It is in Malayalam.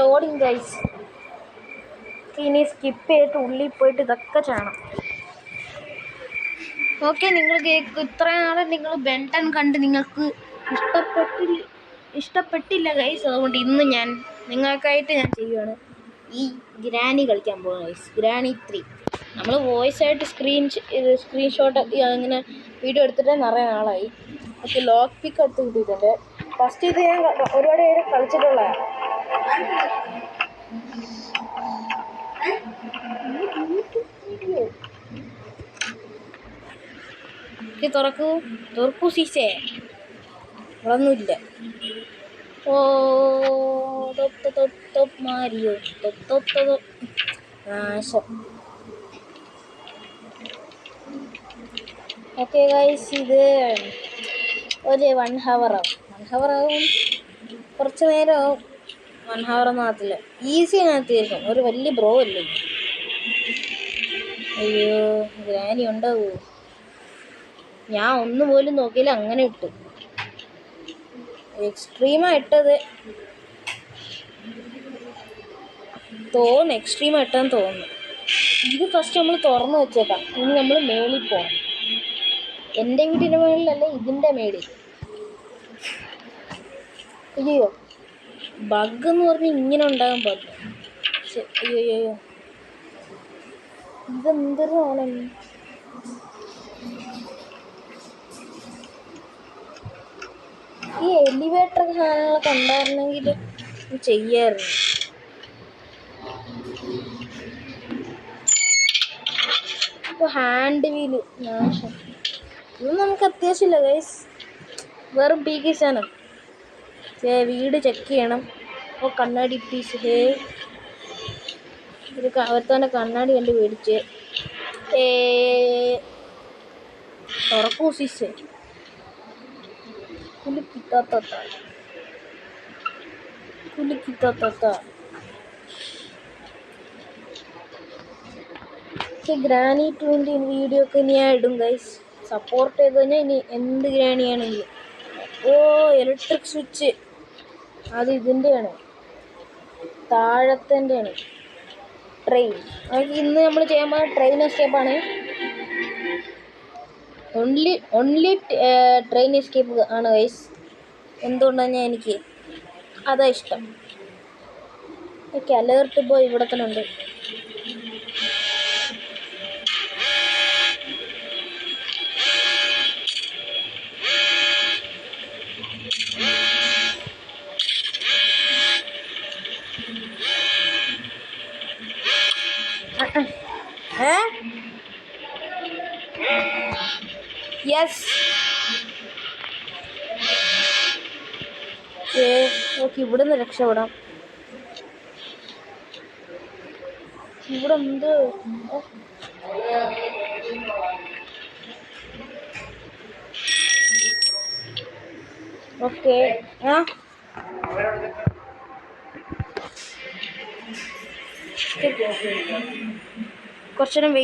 Loading guys. ഇനി സ്കിപ്പ് ചെയ്തിട്ട് ഉള്ളിൽ പോയിട്ട് ഇതൊക്കെ ചെയ്യണം. ഓക്കെ, നിങ്ങൾ ഇത്ര നാളെ നിങ്ങൾ ബെൻടൻ കണ്ട് നിങ്ങൾക്ക് ഇഷ്ടപ്പെട്ടില്ല ഗൈസ്. അതുകൊണ്ട് ഇന്ന് ഞാൻ നിങ്ങൾക്കായിട്ട് ഞാൻ ചെയ്യുകയാണ്. ഈ ഗ്രാനി കളിക്കാൻ പോകുന്നത് ഗൈസ്. ഗ്രാനി 3 നമ്മൾ വോയിസ് ആയിട്ട് സ്ക്രീൻഷോട്ട് അങ്ങനെ വീഡിയോ എടുത്തിട്ട് നിറയെ നാളായി. ഓക്കെ, ലോക്ക് പിക്ക് എടുത്ത് കിട്ടിയിട്ടുണ്ട്. ഫസ്റ്റ് ഇത് ഞാൻ ഒരുപാട് പേര് കളിച്ചിട്ടുള്ളതാണ്. തുറക്കൂ സീസേ. ഇവിടൊന്നുമില്ല. ഓ മാരിയോ നാശം. ഓക്കെ ഗൈസ്, ഇത് ഒരു 1 hour ആവും. കുറച്ച് നേരമാവും. 1 hour ഒന്നും ആകത്തില്ല. ഈസി അതിനകത്ത് തീർക്കും. ഒരു വലിയ ബ്രോ അല്ലേ. അയ്യോ, ഗ്രാനി ഉണ്ടാവൂ. ഞാൻ ഒന്നുപോലും നോക്കിയില്ല, അങ്ങനെ ഇട്ടു. എക്സ്ട്രീമായിട്ടത് എക്സ്ട്രീമായിട്ടെന്ന് തോന്നുന്നു. ഇത് ഫസ്റ്റ് നമ്മൾ തുറന്നു വെച്ചേക്കാം. ഇനി നമ്മൾ മേളിൽ പോകണം. എൻ്റെ വീടിൻ്റെ മേളിലല്ല, ഇതിൻ്റെ മേളിൽ. അയ്യോ, ബഗ് എന്ന് പറഞ്ഞ് ഇങ്ങനെ ഉണ്ടാകാൻ പാടില്ല. അയ്യോ, ഇതെന്താണ്? ഈ എലിവേറ്റർ സാധനങ്ങളൊക്കെ ഉണ്ടായിരുന്നെങ്കിൽ ചെയ്യാറുണ്ട്. ഇപ്പോൾ ഹാൻഡ് വീല് നാശം. ഇത് നമുക്ക് അത്യാവശ്യമില്ല ഗൈസ്. വെറും പീക്കി സാധനം. വീട് ചെക്ക് ചെയ്യണം. അപ്പോൾ കണ്ണാടി പീസ്. ഇത് അവർത്തന്നെ കണ്ണാടി കണ്ട് മേടിച്ച് തുറക്കൂ സീസേ. ഗ്രാനി 2 വീഡിയോ ഒക്കെ ഞാൻ ഇടും ഗൈസ്. സപ്പോർട്ട് ചെയ്ത് തന്നെ. ഇനി എന്ത് ഗ്രാനിയാണെങ്കിലും. ഇലക്ട്രിക് സ്വിച്ച് അത് ഇതിൻ്റെയാണ്, താഴത്തേൻ്റെയാണ്. ട്രെയിൻ. ഇന്ന് നമ്മൾ ചെയ്യാൻ പോകുന്ന ട്രെയിൻ എസ്കേപ്പാണ്. ഓൺലി ട്രെയിൻ എസ്കേപ്പ് ആണ് ഗൈസ്. എന്തുകൊണ്ടാണ് എനിക്ക് അതാ ഇഷ്ടം. ഓക്കെ, അലേർട്ട് ബോയ് ഇവിടെ തന്നെ ഉണ്ട്. യെസ്. ഓക്കെ, ഇവിടുന്ന് രക്ഷപ്പെടാം. ഇവിടെ എന്ത്? ഓക്കെ, കുറച്ചു നേരം